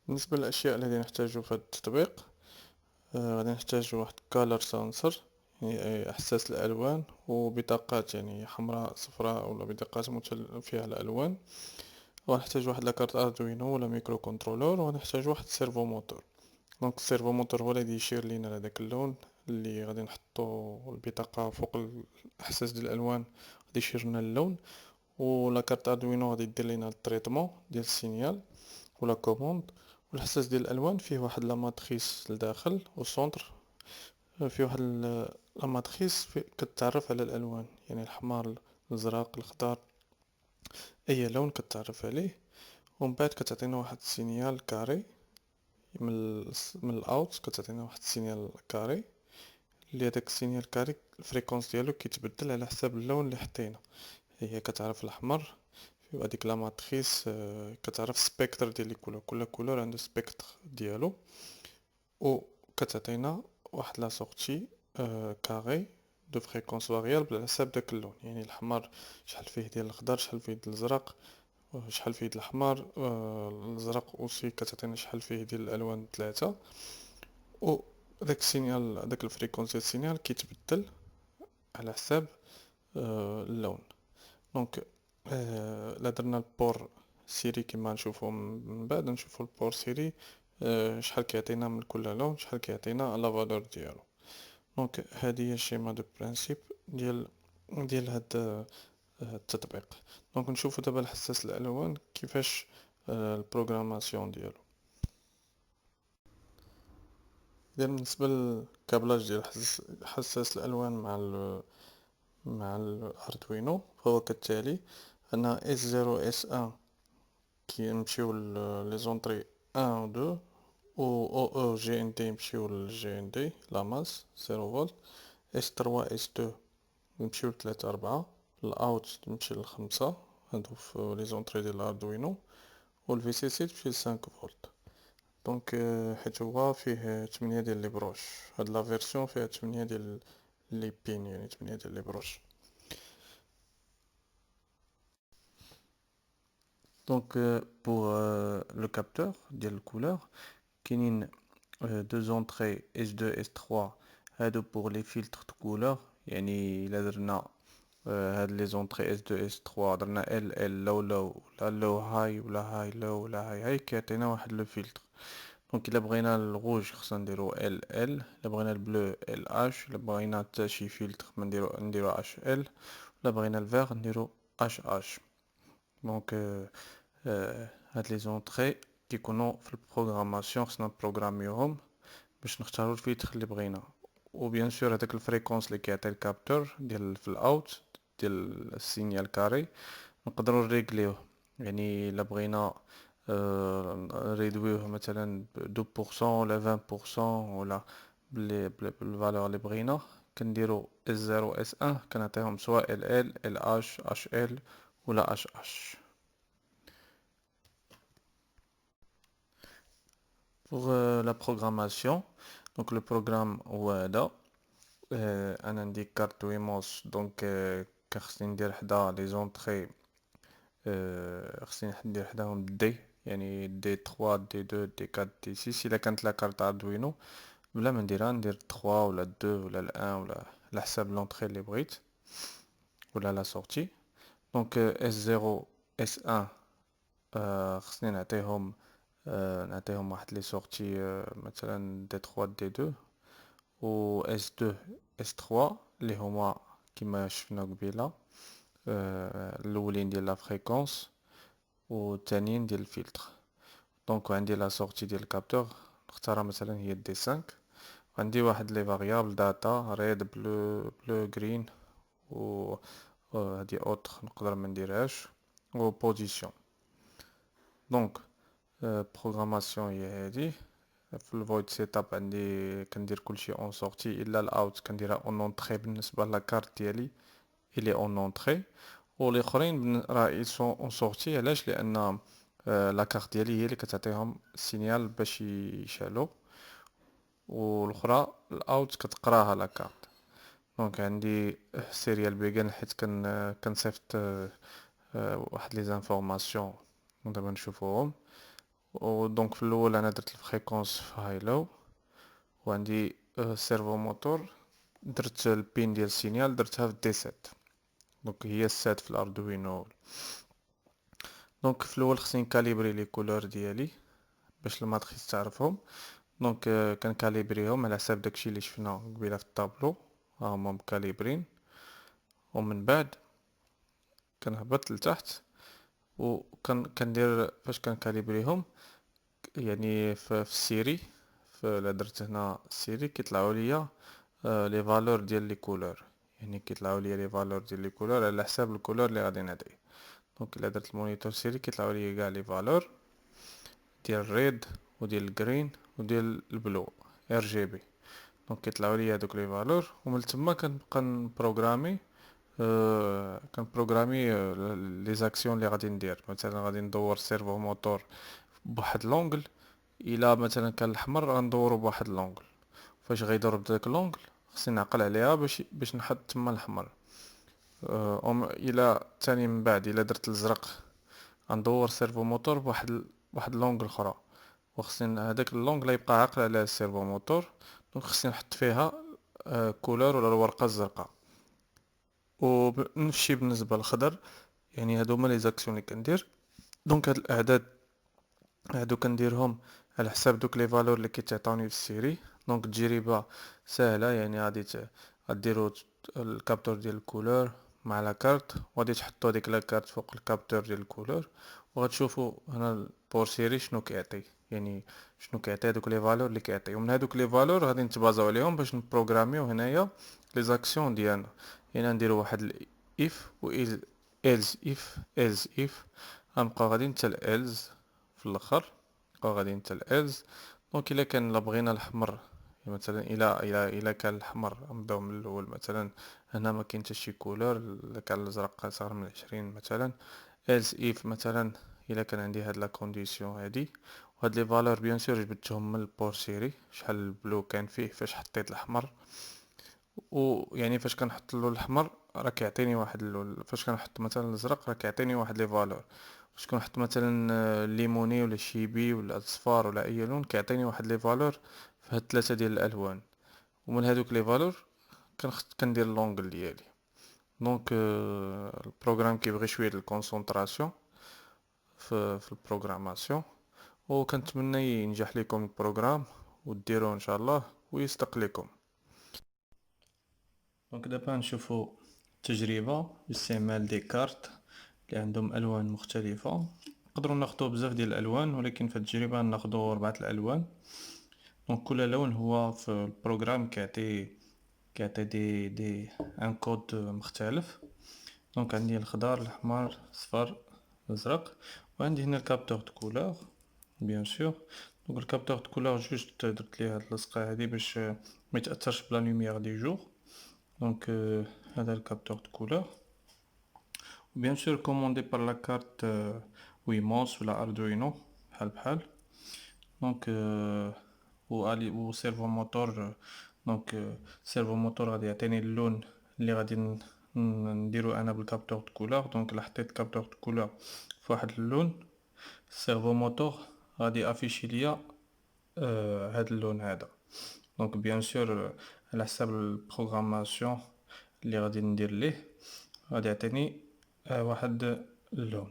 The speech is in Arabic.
بالنسبة للأشياء التي نحتاجها في هذا التطبيق، غادي نحتاج واحد كالر سنسر، يعني حساس الألوان، وبطاقات يعني حمراء صفراء ولا بطاقات فيها الألوان. وغنحتاج واحد لاكارت أردوينو ولا ميكرو كنترولور، وغنحتاج واحد سيرفو موتور. دونك السيرفو موتور هو اللي غادي يشير لينا لهداك اللون اللي غادي نحطو البطاقة فوق الإحساس ديال الألوان، غادي يشير لنا اللون. ولا كارت اردوينو غادي دير لينا التريتمون ديال السينيال ولا كوموند. والحساس ديال الالوان فيه واحد لا ماتريس لداخل والسونتر، فيه واحد لا ماتريس كتعرف على الالوان، يعني الحمار، الازرق، الخضر، اي لون كتعرف عليه. ومن بعد كتعطينا واحد السينيال كاري من الاوت، كتعطينا واحد السينيال كاري اللي هداك السينيال كاري الفريكونس ديالو كيتبدل على حساب اللون اللي حطينا. هي كتعرف الاحمر، وهاديك لا ماتريس كتعرف سبيكتر ديال لي كولور، كل كولور عنده سبيكتر ديالو. و كتعطينا واحد لا سورتي كاري دو فريكونس فاريابل على حساب داك اللون، يعني الحمار شحال فيه ديال الخضر، شحال فيه ديال الازرق، شحال فيه ديال الاحمر، الازرق اوسي كتعطينا شحال فيه ديال الالوان ثلاثة. و داك السينيال، داك الفريكونس ديال السينيال كيتبدل على حساب اللون. دونك لا درنا البور سيري كما نشوفو من بعد، نشوفو البور سيري شحال كيعطينا من كل لون، شحال كيعطينا لا فالور ديالو. دونك هذه هي الشيما دو برانسيب ديال هاد التطبيق. دونك نشوفو دابا الحساس الالوان كيفاش البروغراماسيون ديالو. اذا بالنسبه للكابلاج ديال حساس الالوان مع الاردوينو فهو كالتالي. عندنا اس 0 اس 1 كيمشيو لي زونطري 1 و 2، و او او جي ان دي يمشيو للجي ان دي لاماس 0 فولت. اس 3 اس 2 يمشيو لتلاتة 4، الاوت تمشي لخمسة، هادو في لي زونطري ديال الاردوينو. و الفي سي سي تمشي لسانك فولت. دونك حيت هو فيه 8 ديال لي بروش، هاد لا فيرسيون فيها 8 ديال لي بين، يعني 8 ديال لي بروش. دونك بور لو كابتور ديال الكولور كاينين deux entrées S2 S3 هادو pour les filtres de couleur. يعني الا درنا هاد لي زونطري S2 S3 درنا ال لو لو ولا لو هاي ولا هاي لو ولا هاي هاي كيعطينا واحد لو فلتر. دونك الا بغينا الغوج خصنا نديرو ال الا بغينا البلو ال اش، الا بغينا حتى شي فلتر نديرو اش ال، الا بغينا الفيغ نديرو اش اش. دونك هاد لي زونطري كيكونوا في البروغراماسيون خصنا نبروغراميوهم باش نختاروا الفلتر اللي بغينا. وبيان سور هذاك الفريكونس اللي كيعطي الكابتور ديال في الاوت ديال السينيال كاري نقدروا نريغليوه. يعني الا بغينا ريدويوه مثلا ب 2% ولا 20% ولا بالفالور اللي بغينا، كنديروا اس 0 اس 1 كنعطيهم سواء ال اش اش ال ولا اش اش. Pour la programmation, donc le programme هو هذا. انا عندي كارت ويموس، دونك خصني ندير حدا لي زونطري، خصني ندير حداهم دي، يعني دي 3 دي 2 دي 4 دي 6. الا كانت لا كارت اردوينو بلا ما نديرها ندير 3 ولا 2 ولا 1 ولا على حساب لونطري اللي بغيت ولا لا سورتي. دونك اس 0 اس 1 خصني نعطيهم واحد لي سورتي، مثلا دي 3 دي 2. و اس 2 اس 3 اللي هما كما شفنا قبيله، الاولين ديال لا فريكونس والثانيين ديال الفلتر. دونك عندي لا سورتي ديال الكابتور نختارها مثلا هي دي 5. عندي واحد لي فاريابل داتا ريد بلو جرين، و هادي اوتر نقدر ما نديرهاش، و بوزيشن. دونك بروغراماسيون هي هادي. في الفويد سيت اب عندي كندير كلشي اون سورتي الا الاوت كنديرها اون اونطري بالنسبه لاكارت ديالي الي اون اونطري. والاخرين راه يسون اون سورتي. علاش؟ لان لاكارت ديالي هي اللي كتعطيهم السينيال باش يشالو، والاخرى الاوت كتقراها لاكارت. دونك عندي سيريال بيجن حيت كنصيفط واحد لي زانفورماسيون دابا نشوفوهم. ودونك في الاول انا درت الفريكونس في هاي لو، وعندي سيرفو موتور درت البين ديال السينيال درتها في دي 7. دونك هي السات في الاردوينو. دونك في الاول خصني نكاليبري لي كولور ديالي باش الماتريس تعرفهم. دونك كنكاليبريهم على حساب داكشي اللي شفنا قبيله في الطابلو، هما مكاليبرين. ومن بعد كنهبط لتحت كندير فاش كنكاليبريهم، يعني في السيري، لا درت هنا السيري كيطلعوا ليا لي فالور ديال لي كولور، يعني كيطلعوا ليا لي فالور ديال لي كولور على حساب الكولور اللي غادي نعطي. دونك الا درت المونيتور سيري كيطلعوا ليا كاع لي فالور ديال الريد وديال الجرين وديال البلو ار جي بي. دونك كيطلعوا ليا هادوك لي فالور، ومن تما كنبقى نبروغرامي كنبروغرامي لي زاكسيون اللي غادي ندير. مثلا غادي ندور سيرفو موتور بواحد لونغل، الا مثلا كان الاحمر غندورو بواحد لونغل، فاش غيضرب داك لونغل خصني نعقل عليها باش نحط تما الاحمر. الا تاني من بعد الا درت الازرق غندور سيرفو موتور بواحد لونغل اخرى، وخصني هذاك اللونغ لا يبقى عاقل على السيرفو موتور. دونك خصني نحط فيها كولور ولا الورقه الزرقاء. ونفس الشيء بالنسبه للخضر، يعني هادو هما لي زاكسيون اللي كندير. دونك هاد الاعداد هادو كنديرهم على حساب دوك لي فالور اللي كيتعطوني في السيري. دونك التجربه سهله، يعني غديروا الكابتور ديال الكولور مع لا كارت، وغادي تحطوا ديك لا كارت فوق الكابتور ديال الكولور، وغتشوفوا هنا البور سيري شنو كيعطي، يعني شنو كيعطي هادوك لي فالور اللي كيعطي. ومن هادوك لي فالور غادي نتبازاو عليهم باش نبروغراميو هنايا لي زاكسيون ديالنا. هنا نديرو واحد الاف و ايلز اف غنبقاو غاديين حتى الالز في الاخر، نبقاو غاديين حتى الالز. دونك الا كان لا بغينا الاحمر، مثلا الا كان الاحمر غنبداو من الاول. مثلا هنا ما كاين حتى شي كولور، الا كان الازرق صغر من 20 مثلا. else if مثلا الا كان عندي هاد لا كونديسيون هادي، وهاد لي فالور بيان سور جبدتهم من البور سيري، شحال البلو كان فيه فاش حطيت الاحمر. ويعني فاش كنحط له الاحمر راه كيعطيني واحد فاش كنحط مثلا الازرق راه كيعطيني واحد لي فالور. فاش كنحط مثلا الليموني ولا الشيبي ولا الصفار ولا اي لون كيعطيني واحد لي فالور في هاد ثلاثه ديال الالوان. ومن هادوك لي فالور كندير اللونغل ديالي. دونك البروغرام كيبغي شويه د الكونسونطراسيون في البروغراماسيون. وكنتمنى ينجح لكم البروغرام وديروه ان شاء الله ويصدق لكم. دونك دابا نشوفوا تجربة باستعمال دي كارت اللي عندهم الوان مختلفة. نقدروا ناخدو بزاف ديال الالوان، ولكن في التجربة ناخدو 4 الالوان. دونك كل لون هو في البروغرام كيعطي دي ان كود مختلف. دونك عندي الخضار الاحمر الصفر الازرق، وعندي هنا الكابتور دو كولور بيان سور. دونك الكابتور دو كولور جوست درت ليه هاد اللصقه هادي باش ما يتاثرش بلا لوميير دي جور. دونك هذا الكابتور دو كولور بيان سور كوموندي بار لا كارت ويموس ولا اردوينو بحال. دونك و سيرفو موتور. دونك سيرفو موتور غادي يعطيني اللون اللي غادي نديرو انا بالكابتور دو كولور. دونك الا حطيت كابتور دو كولور في واحد اللون، السيرفو موتور غادي افيشي ليا هاد اللون هذا. دونك بيان سور على حساب البروغراماسيون اللي غادي ندير ليه غادي يعطيني واحد اللون.